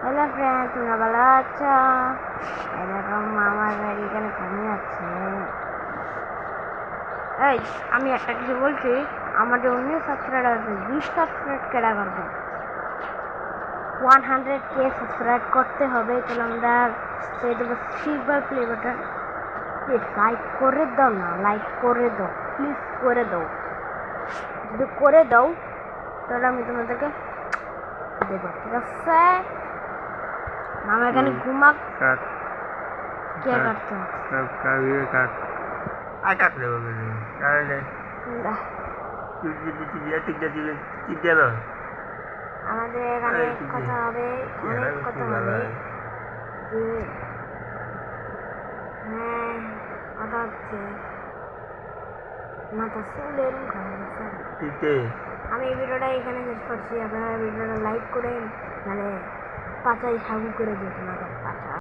Hello friend, তোমরা ভালো আছো? এরকম আমার গাড়ি এখানে কমে যাচ্ছে। এই, আমি একটা কিছু বলছি, আমাদের 19 সাবস্ক্রাইবার আছে, 20 সাবস্ক্রাইব কেডা করবে? 100K সাবস্ক্রাইব করতে হবে। তাহলে আমরা সেই দেবো silver play button. Please like করে দাও না, লাইক করে দাও, প্লিজ করে দাও। যদি করে দাও তাহলে আমি তোমাদেরকে দেবো, ঠিক আছে? মামা এখানে ঘুমাক। কাট কে কাটতো? কাট কাট দেবো কারণে আমাদের এখানে কথা হবে, অনেক কথা হবে। যে হ্যাঁ, কথা হচ্ছে মাথা চুলের আমি এই ভিডিওটা এখানে শেষ করছি। আপনারা ভিডিওটা লাইক করেন, মানে পাচাই সাগু করে দিন তোমাদের পাচা।